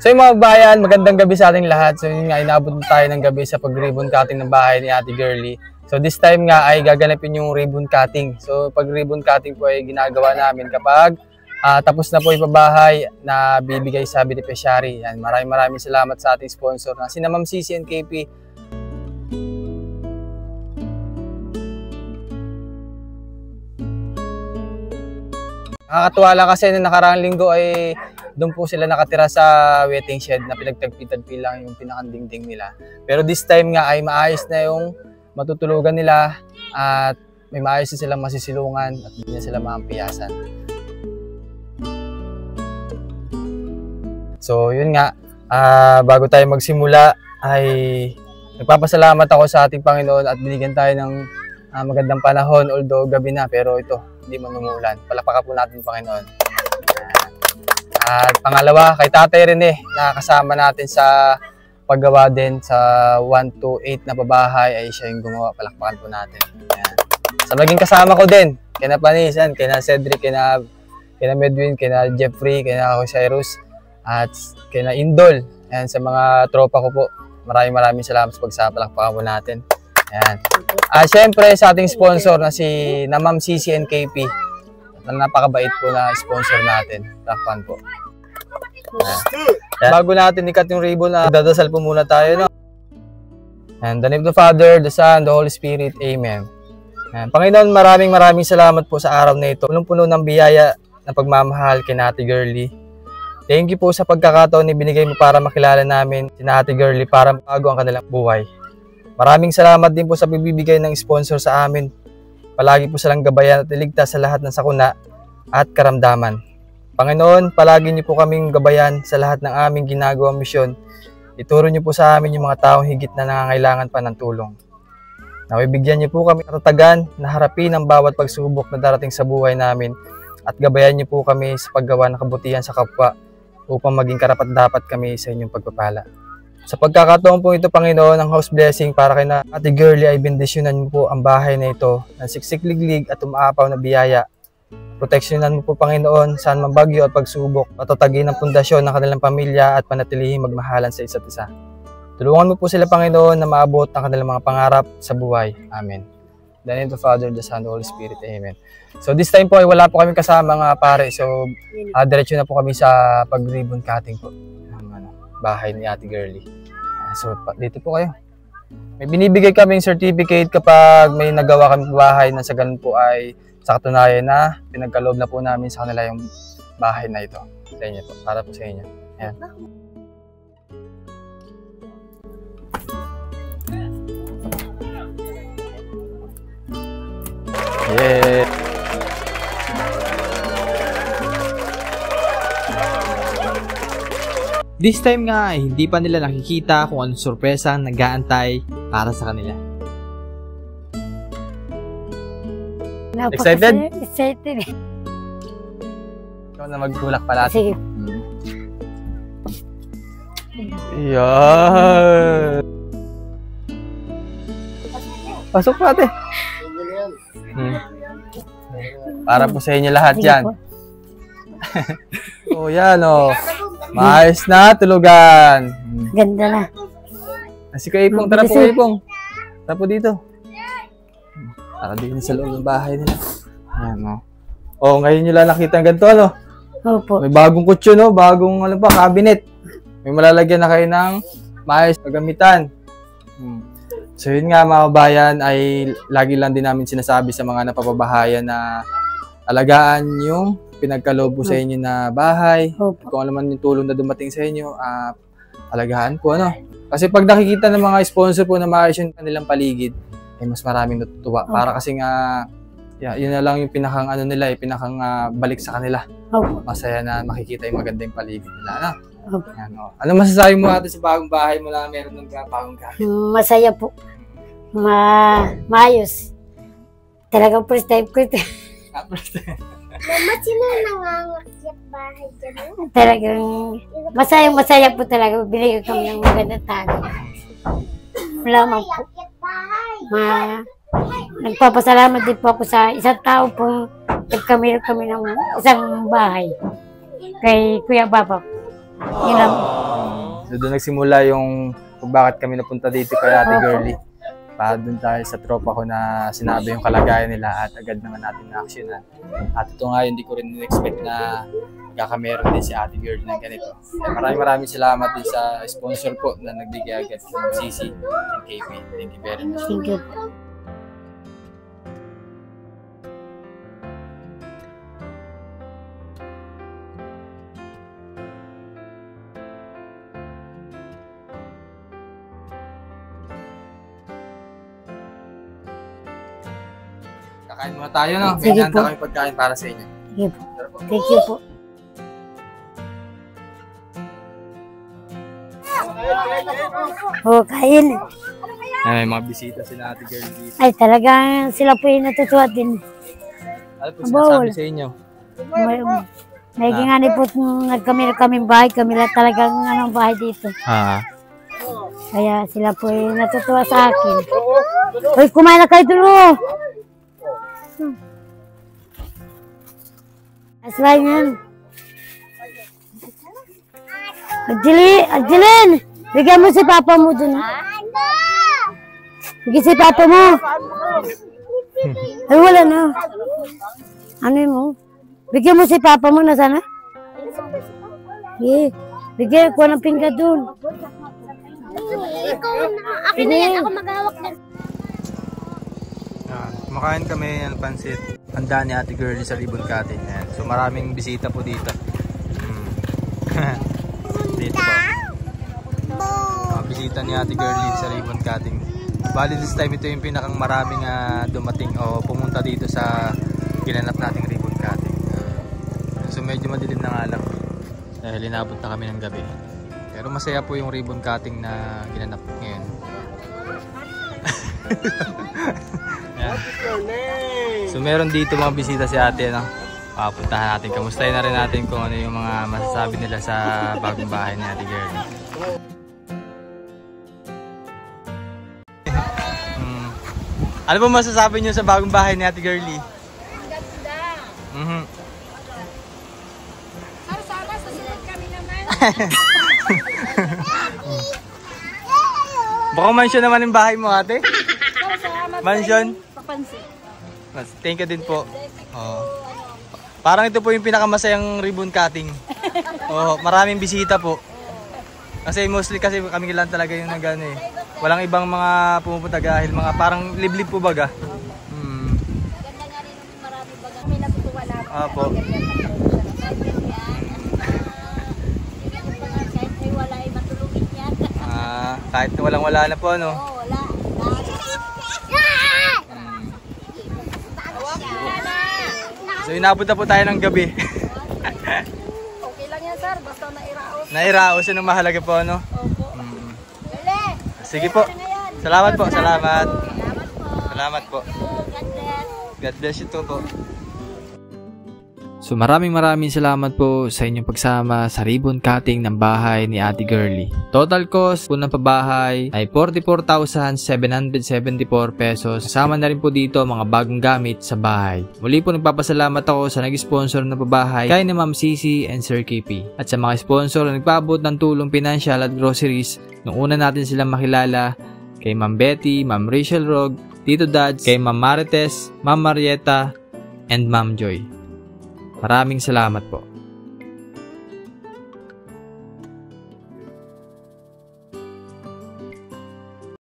So yung mga bayan, magandang gabi sa ating lahat. So yun nga, inaabot tayo ng gabi sa pag-ribbon cutting ng bahay ni Ate Girly. So this time nga ay gaganapin yung ribbon cutting. So pag ribbon cutting po ay ginagawa namin kapag tapos na po yung pabahay na bibigay sa beneficiary. Yan, maraming salamat sa ating sponsor na sina Ma'am CC and KP. Nakakatuwa lang kasi na nakaraang linggo ay doon po sila nakatira sa waiting shed na pinagtagpi-tagpi lang yung pinakandingding nila. Pero this time nga ay maayos na yung matutulugan nila at may maayos na silang masisilungan at hindi na sila maampiyasan. So yun nga, bago tayo magsimula ay nagpapasalamat ako sa ating Panginoon at binigyan tayo ng magandang panahon, although gabi na, pero ito, hindi man umuulan. Palakpakan po natin Panginoon. At pangalawa, kay Tatay Rene na kasama natin sa paggawa din sa 1 to 8 na pabahay ay siya yung gumawa. Palakpakan po natin. Ayan. Sa maging kasama ko din, kina Panisan, kina Cedric, kina Medwin, kina Jeffrey, kina Cyrus, at kina Indol. Ayan, sa mga tropa ko po, maraming salamat sa pagsapalakpakan po natin. Ayan. Siyempre sa ating sponsor na na Ma'am CC and KP. Napakabait po na sponsor natin. Palakpakan po. Ayan. Bago natin ikat yung ribbon, dadasal po muna tayo. No? And the name of the Father, the Son, the Holy Spirit. Amen. Ayan. Panginoon, maraming salamat po sa araw na ito. Punong-puno ng biyaya na pagmamahal kay Ate Girly. Thank you po sa pagkakataon na binigay mo para makilala namin si Ate Girly para bago ang kanilang buhay. Maraming salamat din po sa pagbibigay ng sponsor sa amin. Palagi po silang gabayan at iligtas sa lahat ng sakuna at karamdaman. Panginoon, palagi niyo po kaming gabayan sa lahat ng aming ginagawang misyon. Ituro niyo po sa amin yung mga taong higit na nangangailangan pa ng tulong. Nawibigyan niyo po kami katatagan na harapin ang bawat pagsubok na darating sa buhay namin at gabayan niyo po kami sa paggawa ng kabutihan sa kapwa upang maging karapat-dapat kami sa inyong pagpapala. Sa pagkakataon po ito, Panginoon, ang house blessing para kay Ate Girly ay bendisyonan mo po ang bahay na ito ng siksik-liglig at umaapaw na biyaya. Proteksyonan mo po, Panginoon, saan man bagyo at pagsubok, patatagin ang pundasyon ng kanilang pamilya at panatilihing magmahalan sa isa't isa. Tulungan mo po sila, Panginoon, na maabot ang kanilang mga pangarap sa buhay. Amen. In the name of the Father, the Son, the Holy Spirit. Amen. So this time po ay wala po kami kasama mga pare. So diretso na po kami sa pag-ribbon cutting po ng bahay ni Ate Girly. So dito po kayo. May binibigay kaming certificate kapag may nagawa kami bahay na sa ganun po ay sa katunayan na pinagkaloob na po namin sa kanila yung bahay na ito. Sa inyo po, para po sa inyo. Ayan. Yeah. This time nga ay hindi pa nila nakikita kung anong sorpresa ang nag-aantay para sa kanila. Excited? Excited. Ikaw na magtulak pala. Sige. Yan. Pasok po ate. Para po sa inyo lahat yan. Oh, yan oh. Maayos na tulugan. Ganda na. Si Kaipong, tara po Kaipong. Tara po dito. Tara din sa loob ng bahay nila. Ayan oh. Oh, ngayon nyo lang nakita ang ganito ano? Opo. May bagong kutso no, bagong ano pa, cabinet. May malalagyan na kayo ng maayos na gamitan. So yun nga mga kabayan ay lagi lang din namin sinasabi sa mga napapabahayan na alagaan yung pinagkaloob po sa inyo na bahay. Opo. Kung ano man yung tulong na dumating sa inyo, alagaan po ano. Kasi pag nakikita ng mga sponsor po na maayos yung kanilang paligid, ay mas maraming natutuwa. Para kasi nga, yun na lang yung pinakang ano nila, pinakang balik sa kanila. Opo. Masaya na makikita yung magandang paligid nila. Ano? Opo. Ano masasabi mo ate sa bagong bahay mo na meron ng bagong gamit? Masaya po. Maayos. Talagang first time ko ito. Mama, sino nangangakyat bahay dyan? Talagang masaya po talaga. Binigyan kami ng magandang talo. Salamat po. Nagpapasalamat din po ako sa isang tao pong nagkamiro kami ng isang bahay. Kay Kuya Baba. Yun lang. Doon nagsimula yung kung bakit kami napunta dito kay Ate Girlie. Para doon tayo sa tropa ko na sinabi yung kalagayan nila at agad naman natin na-actionan. At ito nga, hindi ko rin in-expect na kakameron din si Ate Girlie ng ganito. Maraming salamat din sa sponsor po na nagbigay agad ng CC and KP. Thank you very much. Thank you. Kakain muna tayo, no? Sige May handa po. kami pagkain para sa inyo. Sige po. Thank you po. Kain. May mga bisita sila Ate Girlie. Ay, talagang sila po yung natutuwa din. Ano po Bawal. sinasabi sa inyo? May gingani po nung kaming bahay, kami lang talagang bahay dito. Kaya sila po yung natutuwa sa akin. Uy, kumain na kayo dun. Aslay yan. Angeline! Bigyan mo si Papa mo dun. Bigyan si Papa mo. Ay, wala na. Ano mo? Bigyan mo si Papa mo na sana. Yeah. Bigyan ko ng pingga dun. Ikaw na. Akin na yan. Ako maghawak din. Kumakain kami ng pansit. Handa ni Ate Girlie sa ribbon cutting. Ayan. So maraming bisita po dito. Dito po. Bisita ni Ate Girlie sa ribbon cutting. Bali this time ito yung pinakang maraming dumating o pumunta dito sa ginanap nating ribbon cutting. So medyo madilim na nga lang dahil inabot na kami ng gabi. Pero masaya po yung ribbon cutting na ginanap ngayon. So meron dito mga bisita si ate, no? Puntahan natin, kamustahin na rin natin kung ano yung mga masasabi nila sa bagong bahay ni Ate Girlie. Ano po masasabi niyo sa bagong bahay ni Ate Girlie? Ang ganda. Sana susunod kami naman. Baka mansion naman yung bahay mo, ate? Mansion? Papansin. Thank you din po. Parang ito po yung pinakamasayang ribbon cutting. Maraming bisita po. Kasi mostly kasi kami lang talaga yung nagano eh. Walang ibang mga pumupunta dahil mga parang liblib po baga. Maganda nga rin yung marami baga. May natutuwa na ako. Opo. Kahit may wala ay matulungin yan. Kahit walang-wala na po, no? Oo, wala. So inabot na po tayo ng gabi. Okay lang yan, sir. Basta nairaos. Nairaos yun ang mahalaga po, no? Opo. Sige po. Salamat po, salamat. Salamat po. Salamat po. God bless. God bless you too po. So maraming salamat po sa inyong pagsama sa ribbon cutting ng bahay ni Ate Girlie. Total cost po ng pabahay ay 44,774 pesos. Kasama na rin po dito mga bagong gamit sa bahay. Muli po nagpapasalamat ako sa nag-sponsor ng pabahay kay na Ma'am Cici and Sir KP. At sa mga sponsor na nagpaabot ng tulong pinansyal at groceries nung una natin silang makilala kay Ma'am Betty, Ma'am Rachel Rog, Tito Dads, kay Ma'am Marites, Ma'am Marieta, and Ma'am Joy. Maraming salamat po.